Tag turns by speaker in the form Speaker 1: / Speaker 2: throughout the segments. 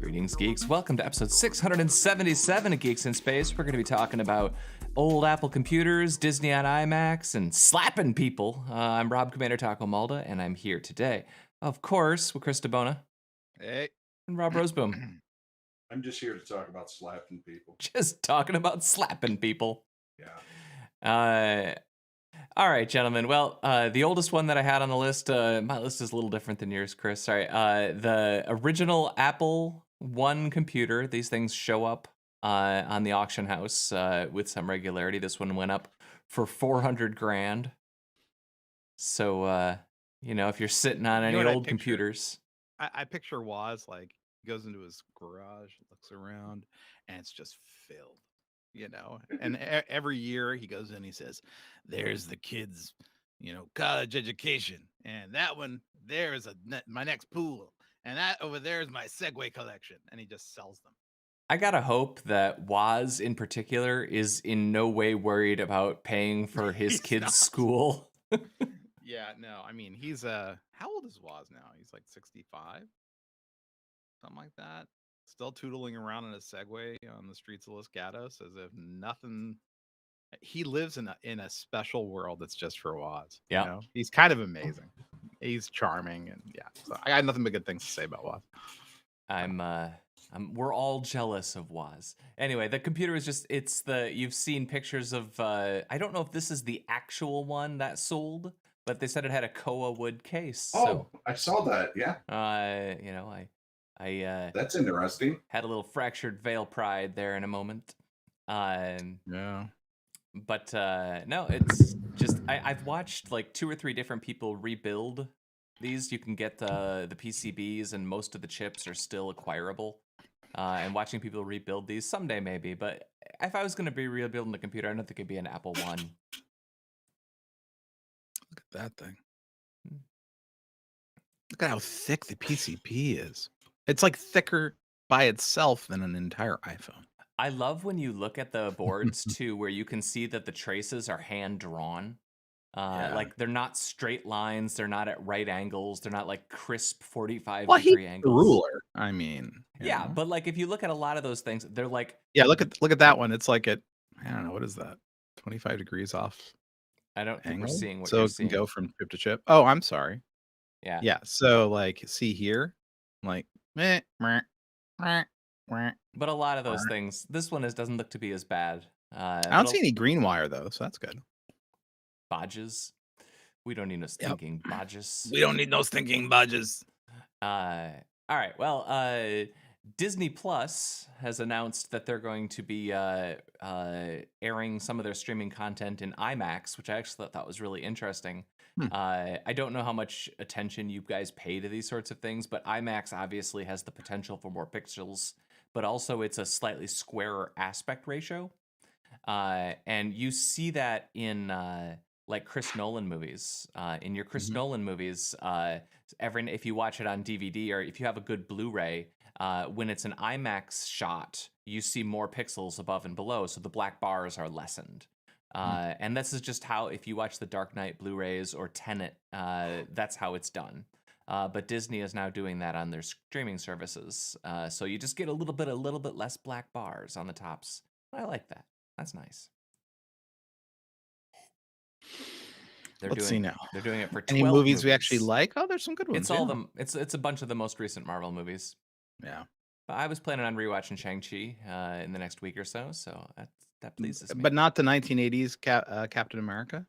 Speaker 1: Greetings, geeks. Welcome to episode 677 of Geeks in Space. We're going to be talking about old Apple computers, Disney on IMAX, and slapping people. I'm Rob Commander Taco Malda, and I'm here today, of course, with Chris DeBona.
Speaker 2: Hey.
Speaker 1: And Rob Roseboom.
Speaker 3: I'm just here to talk about slapping people.
Speaker 1: Just talking about slapping people.
Speaker 3: Yeah.
Speaker 1: All right, gentlemen. Well, the oldest one that I had on the list, my list is a little different than yours, Chris. Sorry. The original Apple-1 computer, these things show up on the auction house with some regularity. This one went up for $400,000. So, if you're sitting on any old computers.
Speaker 2: I picture Woz, like, goes into his garage, looks around, and it's just filled. And every year he goes in, he says, there's the kids, college education. And that one, there is my next pool. And that over there is my Segway collection. And he just sells them.
Speaker 1: I gotta hope that Woz in particular is in no way worried about paying for his kids' school.
Speaker 2: Yeah, no, I mean, he's, how old is Woz now? He's like 65? Something like that. Still tootling around in a Segway on the streets of Los Gatos as if nothing. He lives in a special world that's just for Woz.
Speaker 1: Yeah,
Speaker 2: he's kind of amazing. He's charming, and yeah. So I got nothing but good things to say about Woz.
Speaker 1: We're all jealous of Woz. Anyway, the computer is just you've seen pictures of I don't know if this is the actual one that sold, but they said it had a koa wood case.
Speaker 3: Oh, I saw that. Yeah.
Speaker 1: I
Speaker 3: that's interesting.
Speaker 1: Had a little fractured veil pride there in a moment.
Speaker 2: Yeah.
Speaker 1: But no, it's just I've watched like 2 or 3 different people rebuild these. You can get the PCBs, and most of the chips are still acquirable. And watching people rebuild these someday maybe, but if I was going to be rebuilding the computer, I don't think it'd be an Apple-1.
Speaker 2: Look at that thing. Look at how thick the PCB is. It's like thicker by itself than an entire iPhone.
Speaker 1: I love when you look at the boards too, where you can see that the traces are hand drawn. Like they're not straight lines, they're not at right angles, they're not like crisp 45-degree angles.
Speaker 2: Ruler. I mean,
Speaker 1: yeah, but like if you look at a lot of those things, they're like
Speaker 2: look at that one. It's like I don't know, what is that? 25 degrees off.
Speaker 1: I don't think we're seeing what
Speaker 2: you're seeing. So it can go from chip to chip. Oh, I'm sorry.
Speaker 1: Yeah.
Speaker 2: Yeah. So like see here, like meh.
Speaker 1: But a lot of those things, this one doesn't look to be as bad.
Speaker 2: I don't see any green wire though, so that's good.
Speaker 1: Bodges. We don't need no stinking bodges.
Speaker 2: We don't need no stinking bodges.
Speaker 1: All right. Well, Disney Plus has announced that they're going to be airing some of their streaming content in IMAX, which I actually thought was really interesting. I don't know how much attention you guys pay to these sorts of things, but IMAX obviously has the potential for more pixels, but also it's a slightly squarer aspect ratio. And you see that in like Chris Nolan movies. In your Chris Nolan movies, if you watch it on DVD or if you have a good Blu-ray, when it's an IMAX shot, you see more pixels above and below, so the black bars are lessened. And this is just how, if you watch the Dark Knight Blu-rays or Tenet, that's how it's done. But Disney is now doing that on their streaming services. So you just get a little bit less black bars on the tops. I like that. That's nice.
Speaker 2: Let's see now.
Speaker 1: They're doing it for 12
Speaker 2: any movies we actually like. Oh, there's some good ones.
Speaker 1: It's all them. It's a bunch of the most recent Marvel movies.
Speaker 2: Yeah.
Speaker 1: But I was planning on rewatching Shang-Chi in the next week or so that pleases me.
Speaker 2: But not the 1980s Captain America?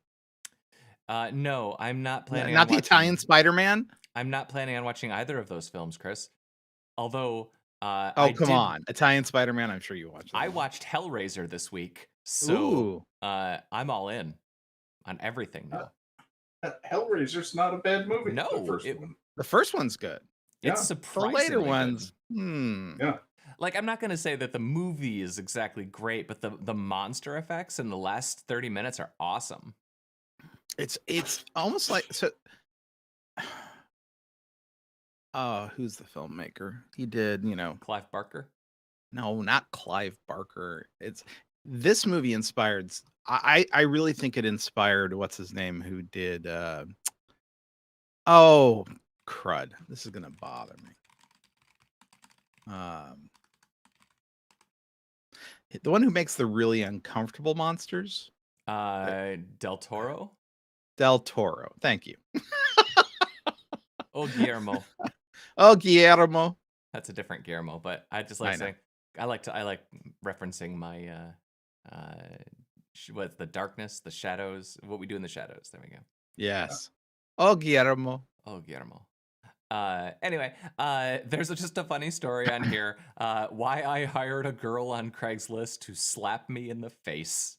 Speaker 1: No, I'm not planning
Speaker 2: on watching the Italian Spider-Man?
Speaker 1: I'm not planning on watching either of those films, Chris. Although
Speaker 2: come on. Italian Spider-Man, I'm sure you watched that.
Speaker 1: I watched Hellraiser this week. So I'm all in on everything now.
Speaker 3: Hellraiser's not a bad movie.
Speaker 1: No,
Speaker 2: the first one's good.
Speaker 1: It's surprisingly
Speaker 2: the later ones.
Speaker 3: Yeah.
Speaker 1: Like, I'm not going to say that the movie is exactly great, but the monster effects in the last 30 minutes are awesome.
Speaker 2: It's almost like who's the filmmaker? He did,
Speaker 1: Clive Barker?
Speaker 2: No, not Clive Barker. This movie inspired. I really think it inspired what's his name who did Oh, crud. This is going to bother me. The one who makes the really uncomfortable monsters?
Speaker 1: Del Toro?
Speaker 2: Del Toro. Thank you.
Speaker 1: Oh, Guillermo.
Speaker 2: Oh, Guillermo.
Speaker 1: That's a different Guillermo, but I just like saying I like referencing my what's the darkness, the shadows, what we do in the shadows. There we go.
Speaker 2: Yes. Oh, Guillermo.
Speaker 1: Oh, Guillermo. Anyway, there's just a funny story on here. Why I hired a girl on Craigslist to slap me in the face.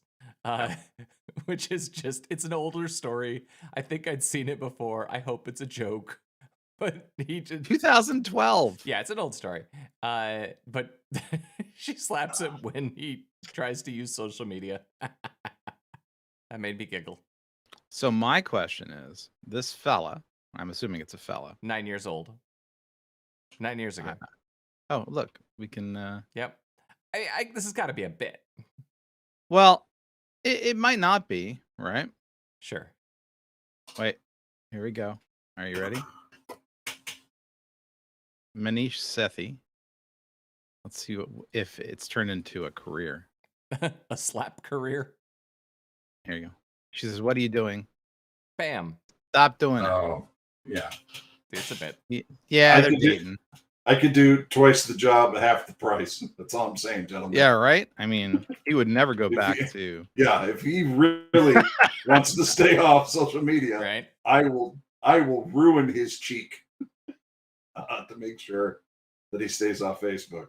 Speaker 1: Which is just, it's an older story. I think I'd seen it before. I hope it's a joke. But he just
Speaker 2: 2012.
Speaker 1: Yeah, it's an old story. But she slaps him when he tries to use social media. That made me giggle.
Speaker 2: So my question is, this fella, I'm assuming it's a fella.
Speaker 1: 9 years old. 9 years ago.
Speaker 2: Oh, look, we can.
Speaker 1: Yep. This has got to be a bit.
Speaker 2: Well, it might not be, right?
Speaker 1: Sure.
Speaker 2: Wait, here we go. Are you ready? Manish Sethi. Let's see if it's turned into a career.
Speaker 1: A slap career.
Speaker 2: Here you go. She says, "What are you doing?"
Speaker 1: Bam.
Speaker 2: Stop doing it.
Speaker 3: Oh, yeah.
Speaker 1: It's a bit.
Speaker 2: Yeah, they're dating.
Speaker 3: I could do twice the job at half the price. That's all I'm saying, gentlemen.
Speaker 2: Yeah, right? I mean, he would never go back to...
Speaker 3: Yeah, if he really wants to stay off social media,
Speaker 1: right?
Speaker 3: I will ruin his cheek to make sure that he stays off Facebook.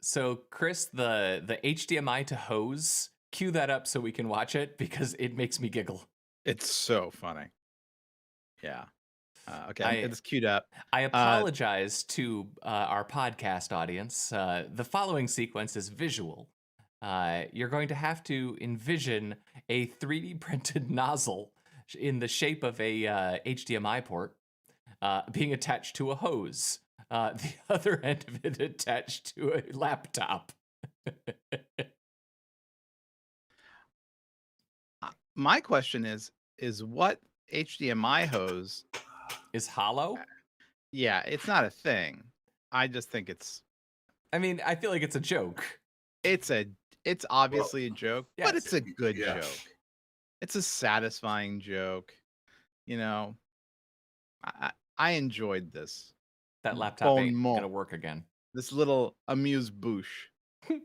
Speaker 1: So Chris, the HDMI to hose, cue that up so we can watch it because it makes me giggle.
Speaker 2: It's so funny. Yeah. Okay, it's queued up.
Speaker 1: I apologize to our podcast audience. The following sequence is visual. You're going to have to envision a 3D printed nozzle in the shape of a HDMI port being attached to a hose. The other end of it attached to a laptop.
Speaker 2: My question is what HDMI hose
Speaker 1: is hollow?
Speaker 2: Yeah, it's not a thing. I just think it's...
Speaker 1: I mean, I feel like it's a joke.
Speaker 2: It's obviously a joke,
Speaker 1: yes.
Speaker 2: but it's a good joke. It's a satisfying joke. You know, I enjoyed this.
Speaker 1: That laptop ain't gonna work again.
Speaker 2: This little amuse-bouche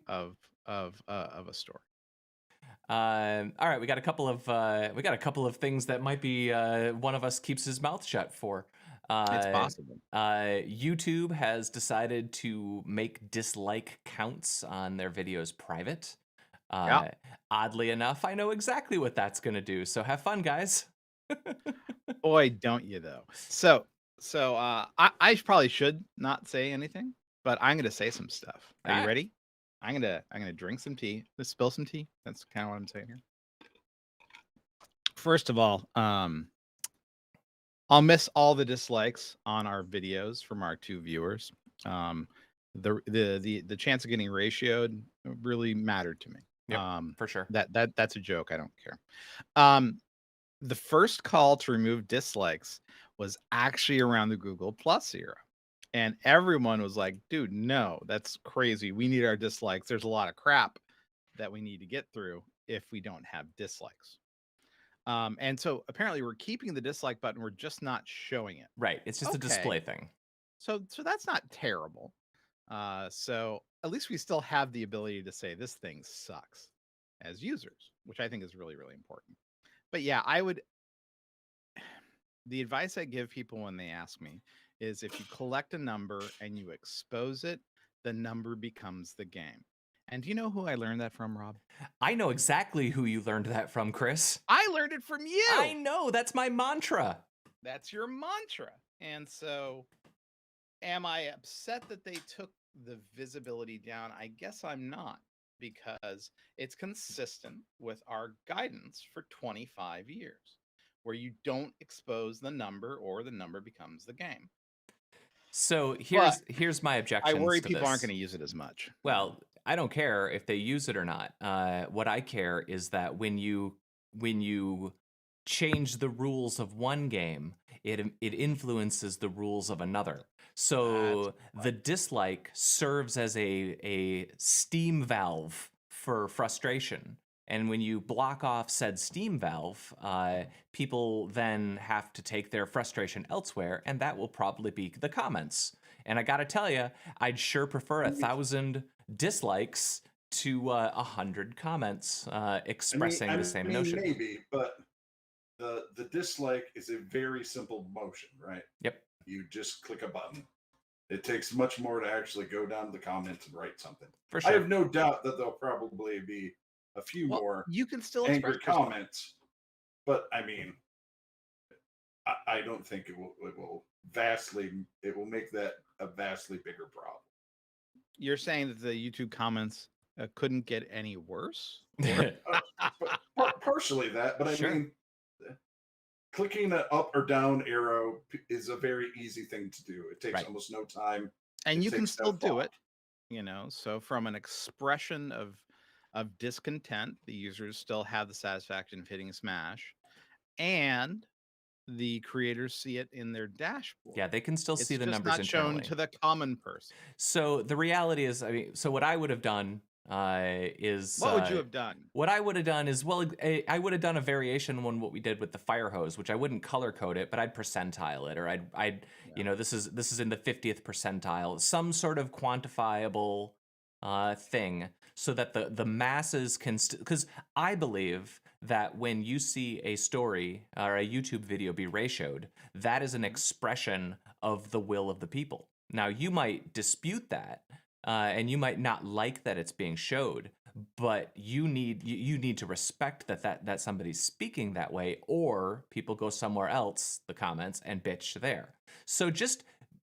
Speaker 2: of a story.
Speaker 1: All right, we got a couple of things that might be one of us keeps his mouth shut for.
Speaker 2: It's possible.
Speaker 1: YouTube has decided to make dislike counts on their videos private. Oddly enough, I know exactly what that's going to do. So have fun, guys.
Speaker 2: Boy, don't you though. So I probably should not say anything, but I'm going to say some stuff. Are you ready? I'm gonna drink some tea. Let's spill some tea. That's kind of what I'm saying here. First of all, I'll miss all the dislikes on our videos from our 2 viewers. The chance of getting ratioed really mattered to me.
Speaker 1: Yep, for sure.
Speaker 2: That's a joke. I don't care. The first call to remove dislikes was actually around the Google Plus era. And everyone was like, dude, no, that's crazy. We need our dislikes. There's a lot of crap that we need to get through if we don't have dislikes. And so apparently we're keeping the dislike button. We're just not showing it.
Speaker 1: Right. It's just a display thing.
Speaker 2: So that's not terrible. So at least we still have the ability to say this thing sucks as users, which I think is really, really important. But yeah, the advice I give people when they ask me is if you collect a number and you expose it, the number becomes the game. And do you know who I learned that from, Rob?
Speaker 1: I know exactly who you learned that from, Chris.
Speaker 2: I learned it from you.
Speaker 1: I know. That's my mantra.
Speaker 2: That's your mantra. And so am I upset that they took the visibility down? I guess I'm not, because it's consistent with our guidance for 25 years, where you don't expose the number or the number becomes the game.
Speaker 1: So here's my objection.
Speaker 2: I worry people aren't going to use it as much.
Speaker 1: Well, I don't care if they use it or not. What I care is that when you change the rules of one game, it influences the rules of another. So the dislike serves as a steam valve for frustration. And when you block off said steam valve, people then have to take their frustration elsewhere, and that will probably be the comments. And I gotta tell you, I'd sure prefer 1,000 dislikes to 100 comments expressing the same notion.
Speaker 3: Maybe, but the dislike is a very simple motion, right?
Speaker 1: Yep.
Speaker 3: You just click a button. It takes much more to actually go down to the comments and write something.
Speaker 1: For sure.
Speaker 3: I have no doubt that there'll probably be a few more
Speaker 2: You can still
Speaker 3: angry
Speaker 2: express yourself.
Speaker 3: comments, but I mean, I don't think it will make that a vastly bigger problem.
Speaker 2: You're saying that the YouTube comments couldn't get any worse?
Speaker 3: Partially that, but
Speaker 1: Sure.
Speaker 3: I mean, clicking an up or down arrow is a very easy thing to do. It takes almost no time,
Speaker 2: and you can
Speaker 3: takes no
Speaker 2: still do
Speaker 3: thought.
Speaker 2: it. You know, so from an expression of discontent, the users still have the satisfaction of hitting smash, and the creators see it in their dashboard.
Speaker 1: Yeah, they can still see the
Speaker 2: It's just
Speaker 1: numbers
Speaker 2: not shown
Speaker 1: internally.
Speaker 2: to the common person.
Speaker 1: So the reality is, I mean, so what I would have done is
Speaker 2: What would you have done?
Speaker 1: What I would have done is, well, I would have done a variation on what we did with the fire hose, which I wouldn't color code it, but I'd percentile it, or I'd you know, this is in the 50th percentile, some sort of quantifiable thing, so that the masses can, because I believe that when you see a story or a YouTube video be ratioed, that is an expression of the will of the people. Now, you might dispute that, and you might not like that it's being showed, but you need to respect that somebody's speaking that way, or people go somewhere else, the comments, and bitch there. So just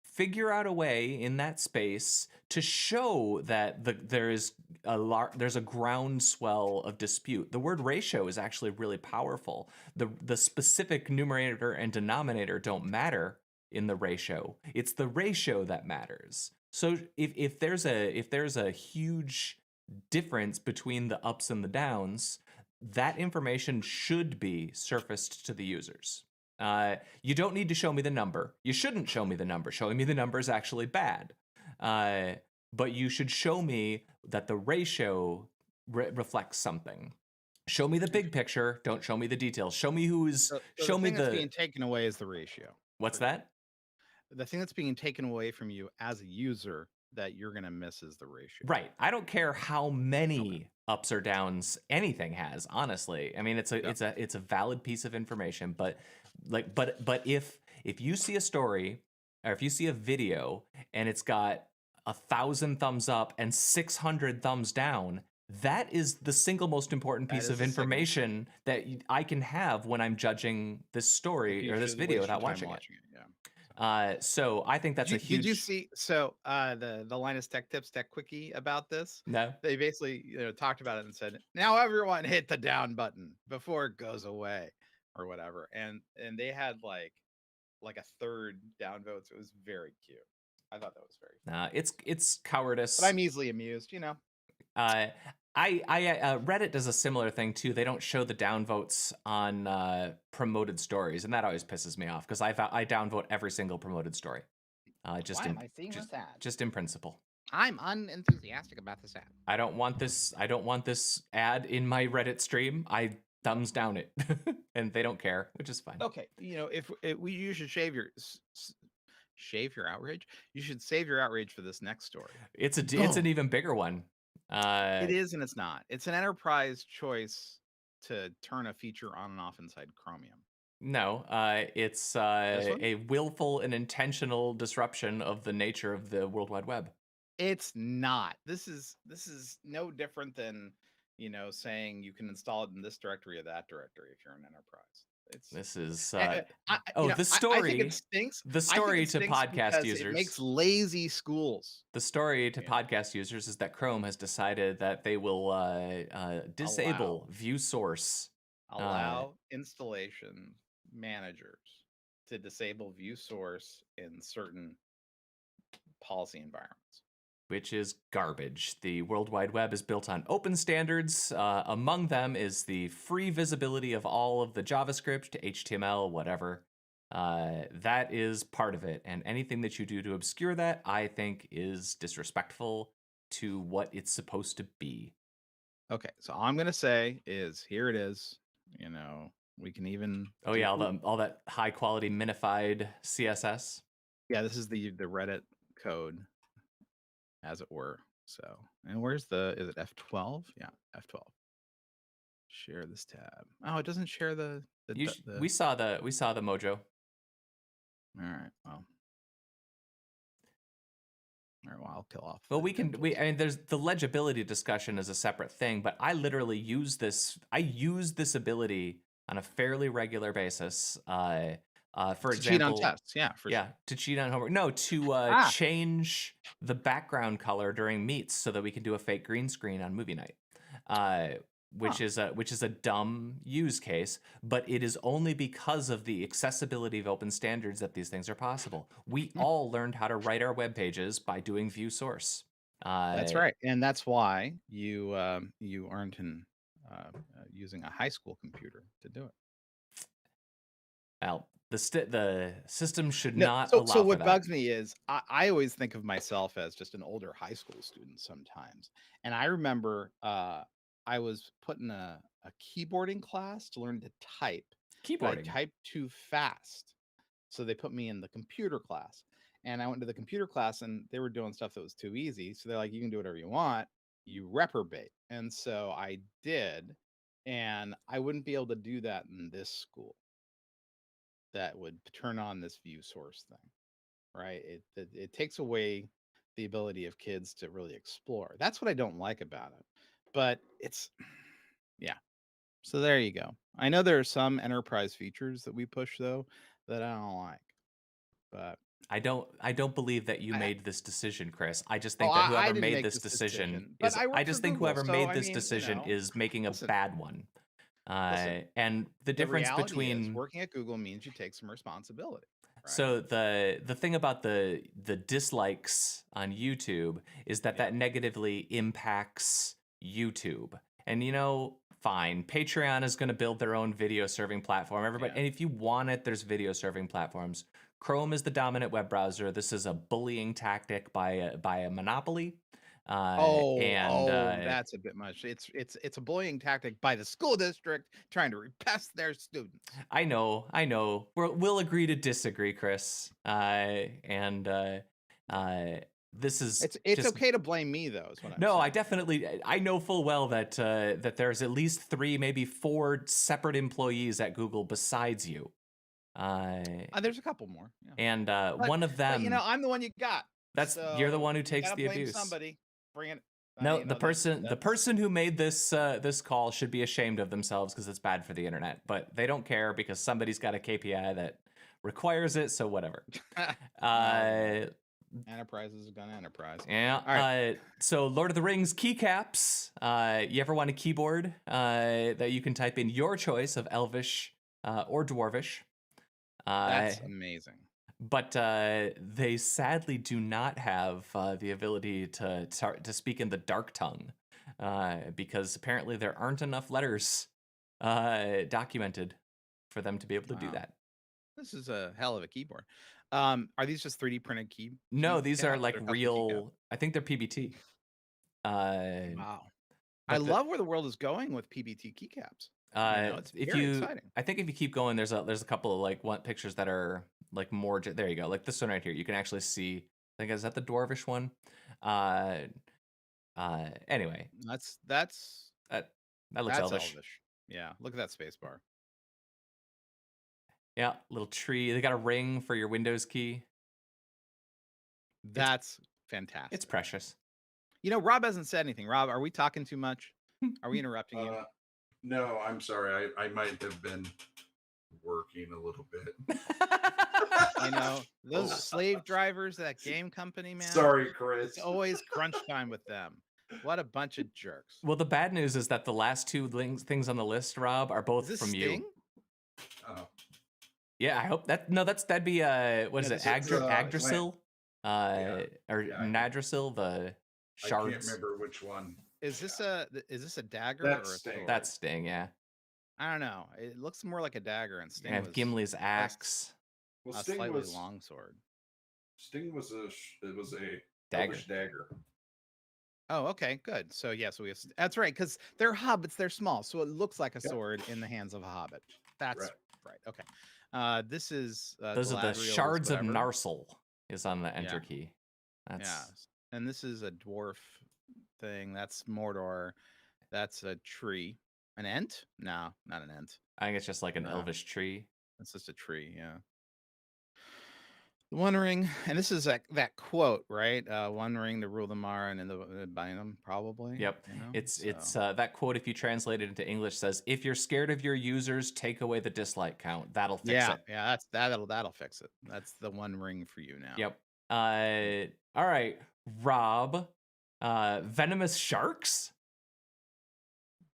Speaker 1: figure out a way in that space to show that there's a groundswell of dispute. The word ratio is actually really powerful. The specific numerator and denominator don't matter in the ratio. It's the ratio that matters. So if there's a huge difference between the ups and the downs, that information should be surfaced to the users. You don't need to show me the number. You shouldn't show me the number. Showing me the number is actually bad. But you should show me that the ratio reflects something. Show me the big picture. Don't show me the details. Show me show me
Speaker 2: that's being taken away is the ratio.
Speaker 1: What's that?
Speaker 2: The thing that's being taken away from you as a user that you're going to miss is the ratio.
Speaker 1: Right. I don't care how many ups or downs anything has, honestly. I mean, it's a valid piece of information, but if you see a story or if you see a video and it's got 1,000 thumbs up and 600 thumbs down, that is the single most important piece of information that I can have when I'm judging this story or this video without watching it. So I think that's a huge.
Speaker 2: Did you see? So the Linus Tech Tips Tech Quickie about this?
Speaker 1: No.
Speaker 2: They basically talked about it and said, now everyone hit the down button before it goes away or whatever. And they had like a third down votes. It was very cute. I thought that was very
Speaker 1: funny. It's cowardice.
Speaker 2: But I'm easily amused,
Speaker 1: Reddit does a similar thing too. They don't show the downvotes on promoted stories, and that always pisses me off because I downvote every single promoted story.
Speaker 2: Why am I seeing this ad?
Speaker 1: Just in principle.
Speaker 2: I'm unenthusiastic about this ad.
Speaker 1: I don't want this ad in my Reddit stream. I thumbs down it, and they don't care, which is fine.
Speaker 2: Okay, if you should shave your outrage. You should save your outrage for this next story.
Speaker 1: It's an even bigger one.
Speaker 2: It is and it's not. It's an enterprise choice to turn a feature on and off inside Chromium.
Speaker 1: No, it's a willful and intentional disruption of the nature of the World Wide Web.
Speaker 2: It's not. This is no different than saying you can install it in this directory or that directory if you're an enterprise.
Speaker 1: The story.
Speaker 2: I think it stinks.
Speaker 1: The story to podcast users.
Speaker 2: It makes lazy schools.
Speaker 1: The story to podcast users is that Chrome has decided that they will disable view source.
Speaker 2: Allow installation managers to disable view source in certain policy environments.
Speaker 1: which is garbage. The World Wide Web is built on open standards. Among them is the free visibility of all of the JavaScript, HTML, whatever. That is part of it. And anything that you do to obscure that, I think, is disrespectful to what it's supposed to be.
Speaker 2: Okay, so all I'm gonna say is here it is. You know, we can even.
Speaker 1: Oh yeah, all that high quality minified CSS.
Speaker 2: Yeah, this is the Reddit code, as it were. So, and where's is it F12? Yeah, F12. Share this tab. Oh, it doesn't share the
Speaker 1: we saw the mojo.
Speaker 2: All right. Well, I'll kill off.
Speaker 1: Well, I mean, there's the legibility discussion is a separate thing, but I literally use this. I use this ability on a fairly regular basis. For example,
Speaker 2: cheat on tests. Yeah.
Speaker 1: To cheat on homework. No, to change the background color during meets so that we can do a fake green screen on movie night. Which is a dumb use case, but it is only because of the accessibility of open standards that these things are possible. We all learned how to write our web pages by doing view source.
Speaker 2: That's right, and that's why you aren't in using a high school computer to do it.
Speaker 1: Well, the system should not allow
Speaker 2: so what
Speaker 1: for that.
Speaker 2: bugs me is I always think of myself as just an older high school student sometimes, and I remember I was put in a keyboarding class to learn to type.
Speaker 1: Keyboarding.
Speaker 2: I typed too fast. So they put me in the computer class. And I went to the computer class and they were doing stuff that was too easy. So they're like, you can do whatever you want. You reprobate. And so I did. And I wouldn't be able to do that in this school. That would turn on this view source thing. Right? It takes away the ability of kids to really explore. That's what I don't like about it. But it's, yeah. So there you go. I know there are some enterprise features that we push though that I don't like, but
Speaker 1: I don't believe that you made this decision, Chris. I just think that whoever made this decision is. I just think whoever made this decision is making a bad one. And the difference between
Speaker 2: working at Google means you take some responsibility. Right?
Speaker 1: So the thing about the dislikes on YouTube is that negatively impacts YouTube. And fine, Patreon is going to build their own video serving platform. Everybody, and if you want it, there's video serving platforms. Chrome is the dominant web browser. This is a bullying tactic by a monopoly.
Speaker 2: That's a bit much. It's a bullying tactic by the school district trying to repress their students.
Speaker 1: I know. We'll agree to disagree, Chris. This is
Speaker 2: it's okay to blame me though. Is what I'm saying.
Speaker 1: I know full well that there's at least 3, maybe 4 separate employees at Google besides you.
Speaker 2: There's a couple more. Yeah.
Speaker 1: And one of them.
Speaker 2: But, I'm the one you got.
Speaker 1: You're the one who takes the abuse.
Speaker 2: Somebody bring it.
Speaker 1: No, the person who made this call should be ashamed of themselves because it's bad for the internet. But they don't care because somebody's got a KPI that requires it. So whatever.
Speaker 2: Enterprise is gonna enterprise.
Speaker 1: Yeah.
Speaker 2: All right.
Speaker 1: So Lord of the Rings keycaps. You ever want a keyboard that you can type in your choice of Elvish or Dwarvish?
Speaker 2: That's amazing.
Speaker 1: But they sadly do not have the ability to speak in the dark tongue because apparently there aren't enough letters documented for them to be able to do that.
Speaker 2: This is a hell of a keyboard. Are these just 3D printed key?
Speaker 1: No, these are like real. I think they're PBT.
Speaker 2: Wow. I love where the world is going with PBT keycaps. It's very exciting.
Speaker 1: I think if you keep going, there's a couple of pictures that are like more. There you go, like this one right here. You can actually see. I think is that the Dwarvish one. Anyway,
Speaker 2: that
Speaker 1: looks Elvish.
Speaker 2: Yeah, look at that space bar.
Speaker 1: Yeah, little tree. They got a ring for your Windows key.
Speaker 2: That's fantastic.
Speaker 1: It's precious.
Speaker 2: Rob hasn't said anything. Rob, are we talking too much? Are we interrupting you?
Speaker 3: No, I'm sorry. I might have been working a little bit.
Speaker 2: Those slave drivers, that game company, man.
Speaker 3: Sorry, Chris.
Speaker 2: It's always crunch time with them. What a bunch of jerks.
Speaker 1: Well, the bad news is that the last 2 things on the list, Rob, are both from
Speaker 2: Sting?
Speaker 1: you. Oh. Yeah, I hope that. No, that'd be what is it? Yggdrasil, or Nadrasil, the
Speaker 3: I can't
Speaker 1: shards.
Speaker 3: remember which one.
Speaker 2: Is this a dagger
Speaker 3: That's
Speaker 2: or a
Speaker 3: Sting.
Speaker 2: sword?
Speaker 1: That's Sting, yeah.
Speaker 2: I don't know. It looks more like a dagger, and Sting
Speaker 1: I have
Speaker 2: was
Speaker 1: Gimli's axe.
Speaker 3: Well,
Speaker 2: a
Speaker 3: Sting
Speaker 2: slightly
Speaker 3: was
Speaker 2: long sword.
Speaker 3: Sting was a
Speaker 1: Dagger.
Speaker 3: Elvish dagger.
Speaker 2: Oh, okay, good. So yeah, so we have. That's right, because they're hobbits. They're small, so it looks like a sword in the hands of a hobbit. That's right. Okay. This is
Speaker 1: Those are the
Speaker 2: Galadriel's
Speaker 1: shards of
Speaker 2: whatever.
Speaker 1: Narsal is on the enter
Speaker 2: Yeah.
Speaker 1: key. That's
Speaker 2: Yeah, and this is a dwarf thing. That's Mordor. That's a tree. An ent? No, not an ent.
Speaker 1: I think it's just like an
Speaker 2: No.
Speaker 1: elvish tree.
Speaker 2: It's just a tree. Yeah. One ring, and this is that quote, right? One ring to rule the Mara and the bind them, probably.
Speaker 1: Yep.
Speaker 2: You know?
Speaker 1: It's that quote, if you translate it into English, says, "If you're scared of your users, take away the dislike count. That'll fix it."
Speaker 2: Yeah, that'll fix it. That's the one ring for you now.
Speaker 1: Yep. All right, Rob. Venomous sharks?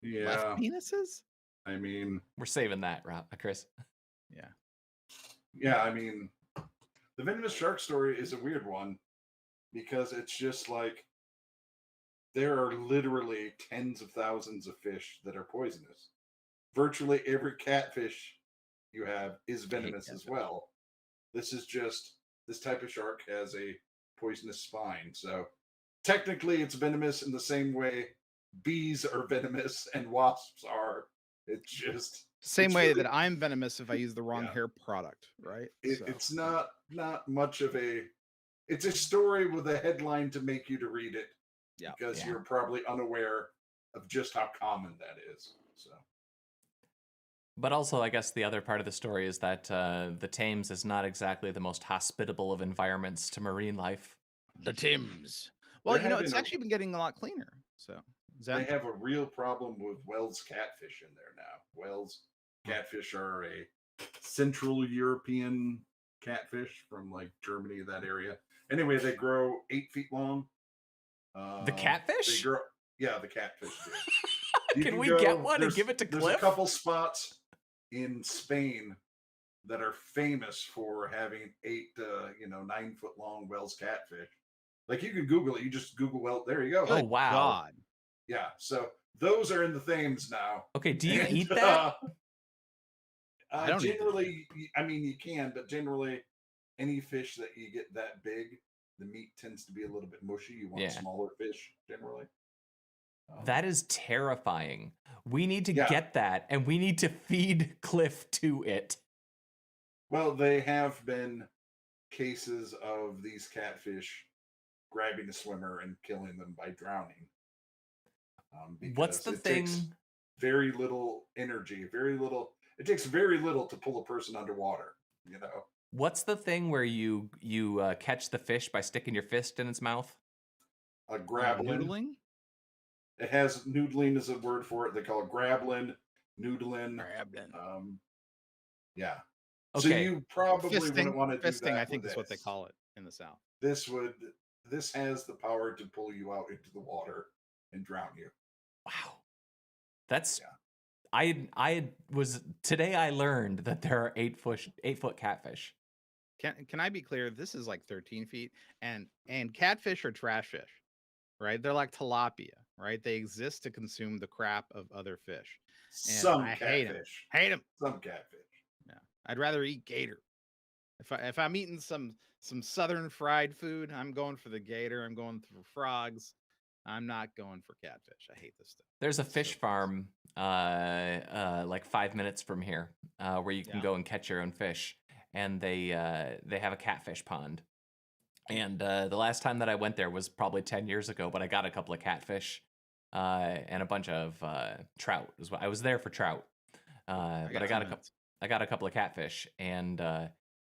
Speaker 3: Yeah.
Speaker 2: Left penises?
Speaker 3: I mean,
Speaker 1: We're saving that, Chris.
Speaker 2: Yeah.
Speaker 3: Yeah, I mean, the venomous shark story is a weird one because it's just like there are literally tens of thousands of fish that are poisonous. Virtually every catfish you have is venomous as well. This is just this type of shark has a poisonous spine. So technically it's venomous in the same way bees are venomous and wasps are. It's just
Speaker 2: same way that I'm venomous if I use the wrong
Speaker 3: Yeah.
Speaker 2: hair product, right?
Speaker 3: It's not much of a. It's a story with a headline to make you to read it, because you're probably unaware of just how common that is. So,
Speaker 1: But also, I guess the other part of the story is that the Thames is not exactly the most hospitable of environments to marine life.
Speaker 2: The Thames. Well,
Speaker 3: They're
Speaker 2: you know, it's
Speaker 3: having a-
Speaker 2: actually been getting a lot cleaner. So
Speaker 3: they have a real problem with Wells catfish in there now. Wells catfish are a Central European catfish from like Germany, that area. Anyway, they grow 8 feet long.
Speaker 1: The catfish?
Speaker 3: They grow, yeah, the catfish do.
Speaker 1: Can we get one and give it to
Speaker 3: There's
Speaker 1: Cliff?
Speaker 3: a couple spots in Spain that are famous for having 9 foot long Wells catfish. Like, you can Google it. You just Google Wells. There you go.
Speaker 1: Oh, wow.
Speaker 2: God.
Speaker 3: Yeah. So those are in the Thames now.
Speaker 1: Okay, do you eat that?
Speaker 2: I don't eat
Speaker 3: generally, I mean, you can, but generally, any fish that you get that big, the meat tends to be a little bit mushy. You want smaller fish generally.
Speaker 1: That is terrifying. We need to
Speaker 3: Yeah.
Speaker 1: get that, and we need to feed Cliff to it.
Speaker 3: Well, they have been cases of these catfish grabbing a swimmer and killing them by drowning.
Speaker 1: What's the thing?
Speaker 3: Takes very little energy, very little. It takes very little to pull a person underwater. You know.
Speaker 1: What's the thing where you catch the fish by sticking your fist in its mouth?
Speaker 3: A grablin.
Speaker 2: Noodling?
Speaker 3: It has noodling as a word for it. They call it grablin, noodling. Yeah.
Speaker 1: Okay.
Speaker 3: So you probably
Speaker 2: Fisting,
Speaker 3: wouldn't want to do
Speaker 2: fisting,
Speaker 3: that.
Speaker 2: I think
Speaker 3: with
Speaker 2: is what they
Speaker 3: this.
Speaker 2: call it in the South.
Speaker 3: This has the power to pull you out into the water and drown you.
Speaker 1: Wow. That's I today I learned that there are 8 foot catfish.
Speaker 2: Can I be clear? This is like 13 feet, and catfish are trash fish, right? They're like tilapia, right? They exist to consume the crap of other fish. And
Speaker 3: Some
Speaker 2: I
Speaker 3: catfish.
Speaker 2: hate them.
Speaker 3: Some catfish.
Speaker 2: Yeah, I'd rather eat gator. If I'm eating some southern fried food, I'm going for the gator. I'm going for frogs. I'm not going for catfish. I hate this stuff.
Speaker 1: There's a fish farm like 5 minutes from here where you can go and catch your own fish, and they have a catfish pond. And the last time that I went there was probably 10 years ago, but I got a couple of catfish and a bunch of trout as well. I was there for trout, but I got a couple of catfish, and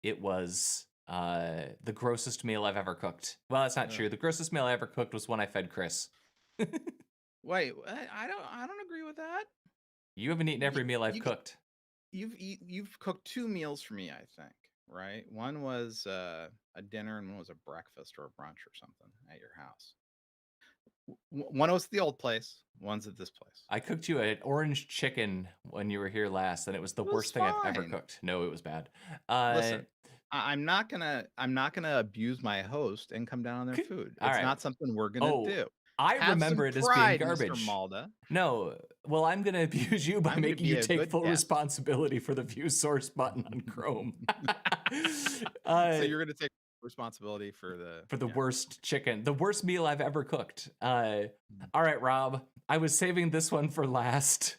Speaker 1: it was the grossest meal I've ever cooked. Well, that's not true. The grossest meal I ever cooked was when I fed Chris.
Speaker 2: Wait, I don't agree with that.
Speaker 1: You haven't eaten every meal I've cooked.
Speaker 2: You've cooked 2 meals for me, I think, right? One was a dinner and one was a breakfast or a brunch or something at your house. One was at the old place, one's at this place.
Speaker 1: I cooked you an orange chicken when you were here last, and it was the worst thing I've ever cooked. No, it was bad.
Speaker 2: Listen, I'm not gonna abuse my host and come down on their food. It's not something we're gonna do.
Speaker 1: I
Speaker 2: Have
Speaker 1: remember
Speaker 2: some
Speaker 1: it as being
Speaker 2: pride, Mr.
Speaker 1: garbage.
Speaker 2: Malda.
Speaker 1: No, well, I'm going to abuse you by
Speaker 2: I'm gonna
Speaker 1: making
Speaker 2: be
Speaker 1: you
Speaker 2: a
Speaker 1: take
Speaker 2: good
Speaker 1: full
Speaker 2: guest.
Speaker 1: responsibility for the view source button on Chrome.
Speaker 2: So you're going to take responsibility for the
Speaker 1: worst chicken, the worst meal I've ever cooked. All right, Rob, I was saving this one for last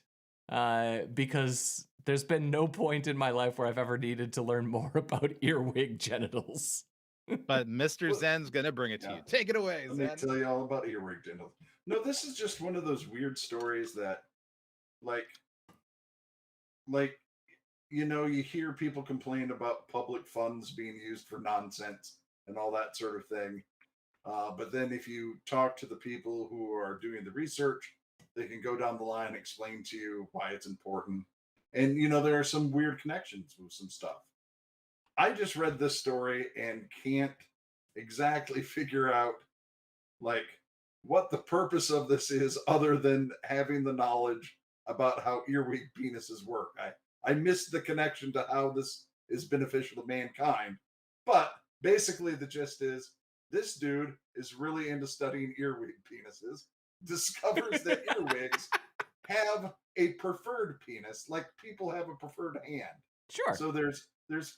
Speaker 1: because there's been no point in my life where I've ever needed to learn more about earwig genitals.
Speaker 2: But Mr. Zen's going to bring it to you. Take it away,
Speaker 3: Let me
Speaker 2: Zen.
Speaker 3: tell you all about earwig genitals. No, this is just one of those weird stories that, like, you hear people complain about public funds being used for nonsense and all that sort of thing. But then if you talk to the people who are doing the research, they can go down the line and explain to you why it's important. And, there are some weird connections with some stuff. I just read this story and can't exactly figure out, what the purpose of this is other than having the knowledge about how earwig penises work. I missed the connection to how this is beneficial to mankind. But basically the gist is this dude is really into studying earwig penises, discovers that earwigs have a preferred penis, like people have a preferred hand.
Speaker 1: Sure.
Speaker 3: So there's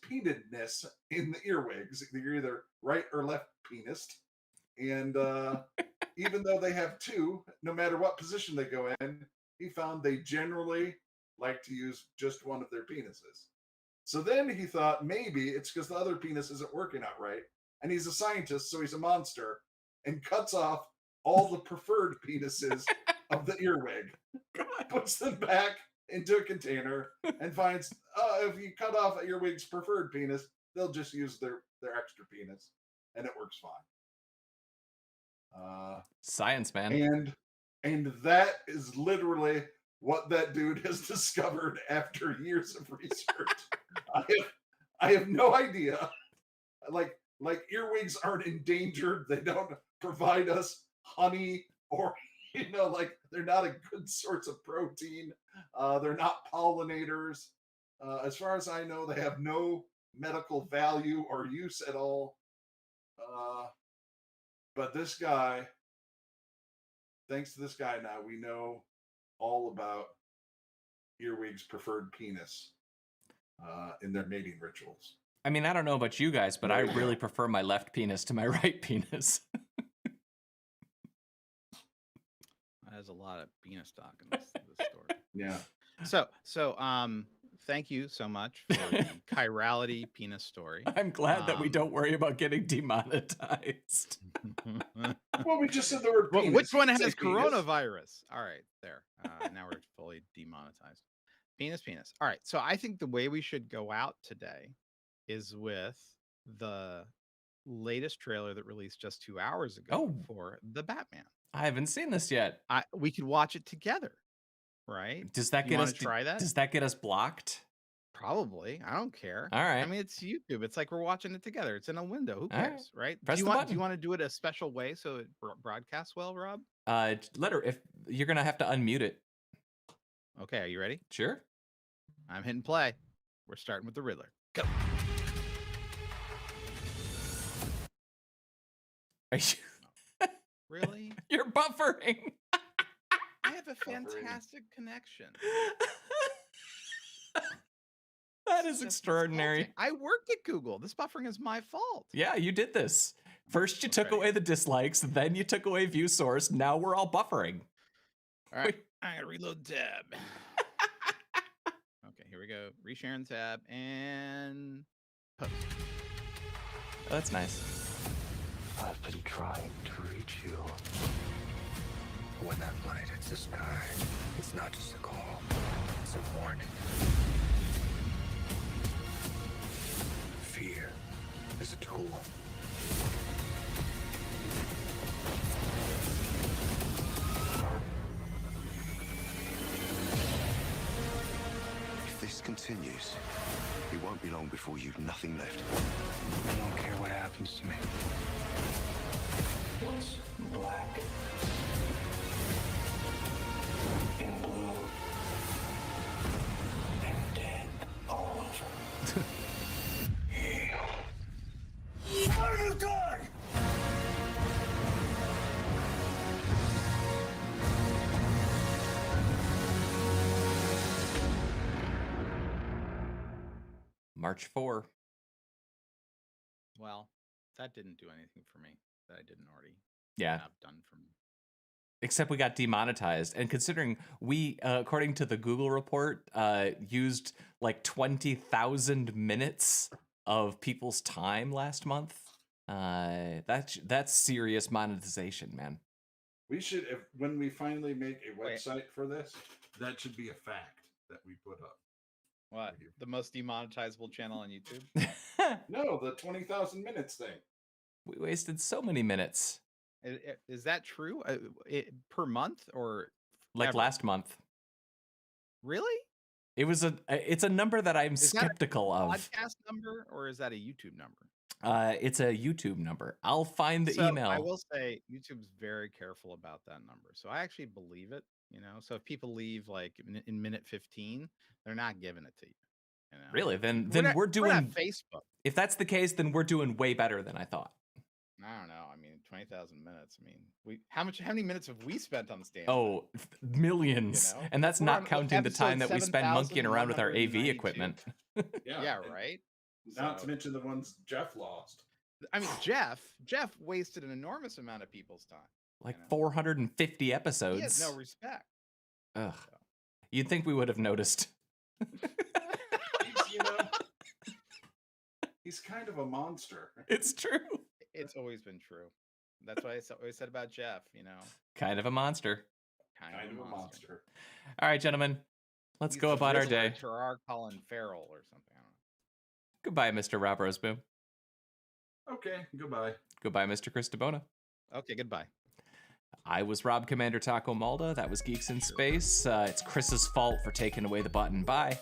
Speaker 3: penedness in the earwigs. They're either right or left penised. And even though they have two, no matter what position they go in, he found they generally like to use just one of their penises. So then he thought maybe it's because the other penis isn't working out right. And he's a scientist, so he's a monster, and cuts off all the preferred penises of the earwig, puts them back into a container, and finds if you cut off an earwig's preferred penis, they'll just use their extra penis, and it works fine.
Speaker 1: Science, man.
Speaker 3: And that is literally what that dude has discovered after years of research. I have no idea. Like earwigs aren't endangered. They don't provide us honey or they're not a good source of protein. They're not pollinators. As far as I know, they have no medical value or use at all. But this guy, thanks to this guy now, we know all about earwigs' preferred penis in their mating rituals.
Speaker 1: I mean, I don't know about you guys, but I really prefer my left penis to my right penis.
Speaker 2: There's a lot of penis talk in this story.
Speaker 3: Yeah.
Speaker 2: So thank you so much for the chirality penis story.
Speaker 1: I'm glad that we don't worry about getting demonetized.
Speaker 3: Well, we just said the word penis.
Speaker 2: Which one has coronavirus? All right, there. Now we're fully demonetized. Penis. All right, so I think the way we should go out today is with the latest trailer that released just 2 hours ago for the Batman.
Speaker 1: I haven't seen this yet.
Speaker 2: We could watch it together, right?
Speaker 1: Does that get us
Speaker 2: try that?
Speaker 1: Does that get us blocked?
Speaker 2: Probably. I don't care.
Speaker 1: All right.
Speaker 2: I mean, it's YouTube. It's like we're watching it together. It's in a window. Who cares, right?
Speaker 1: Press
Speaker 2: do
Speaker 1: the
Speaker 2: you
Speaker 1: button.
Speaker 2: want to do it a special way so it broadcasts well, Rob?
Speaker 1: If you're gonna have to unmute it.
Speaker 2: Okay, are you ready?
Speaker 1: Sure.
Speaker 2: I'm hitting play. We're starting with the Riddler. Go.
Speaker 1: Are you
Speaker 2: Really?
Speaker 1: You're buffering.
Speaker 2: I have a fantastic connection.
Speaker 1: That is extraordinary.
Speaker 2: Insulting. I worked at Google. This buffering is my fault.
Speaker 1: Yeah, you did this. First you took away the dislikes, then you took away view source. Now we're all buffering.
Speaker 2: All right, I gotta reload tab. Okay, here we go. Resharing tab and post.
Speaker 1: Oh, that's nice.
Speaker 4: I've been trying to reach you. When that light hits the sky, it's not just a call, it's a warning. Fear is a tool. If this continues, it won't be long before you've nothing left. I don't care what happens to me. It's black and blue and dead all over. What have you done?
Speaker 1: March 4.
Speaker 2: Well, that didn't do anything for me that I didn't already
Speaker 1: Yeah.
Speaker 2: have done for me.
Speaker 1: Except we got demonetized. And considering we, according to the Google report, used like 20,000 minutes of people's time last month, that's serious monetization, man.
Speaker 3: We should, when we finally make a website for this, that should be a fact that we put up.
Speaker 2: What? The most demonetizable channel on YouTube?
Speaker 3: No, the 20,000 minutes thing.
Speaker 1: We wasted so many minutes.
Speaker 2: Is that true? Per month or
Speaker 1: like
Speaker 2: ever?
Speaker 1: last month?
Speaker 2: Really?
Speaker 1: It's a number that I'm skeptical of.
Speaker 2: Podcast number or is that a YouTube number?
Speaker 1: It's a YouTube number. I'll find the email.
Speaker 2: I will say YouTube's very careful about that number. So I actually believe it, you know. So if people leave like in minute 15, they're not giving it to you. You know?
Speaker 1: Really? Then we're
Speaker 2: not
Speaker 1: doing
Speaker 2: Facebook.
Speaker 1: If that's the case, then we're doing way better than I thought.
Speaker 2: I don't know. I mean, 20,000 minutes. I mean, how many minutes have we spent on the stand?
Speaker 1: Oh, millions.
Speaker 2: You know?
Speaker 1: And that's
Speaker 2: We're
Speaker 1: not
Speaker 2: on
Speaker 1: counting the time that we spend monkeying around with our AV
Speaker 2: 7,192.
Speaker 1: equiment.
Speaker 2: Yeah, right.
Speaker 3: Not to mention the ones Jeff lost.
Speaker 2: I mean, Jeff wasted an enormous amount of people's time.
Speaker 1: Like 450 episodes.
Speaker 2: He has no respect.
Speaker 1: Ugh. You'd think we would have noticed.
Speaker 3: He's kind of a monster.
Speaker 1: It's true.
Speaker 2: It's always been true. That's what I always said about Jeff, you know.
Speaker 1: Kind of a monster.
Speaker 3: Kind of a monster.
Speaker 1: All right, gentlemen. Let's go about our day.
Speaker 2: Gerard Colin Farrell or something. I don't know.
Speaker 1: Goodbye, Mr. Rob Roseboom.
Speaker 3: Okay, goodbye.
Speaker 1: Goodbye, Mr. Chris DeBona.
Speaker 2: Okay, goodbye.
Speaker 1: I was Rob Commander Taco Malda. That was Geeks in Space. It's Chris's fault for taking away the button. Bye.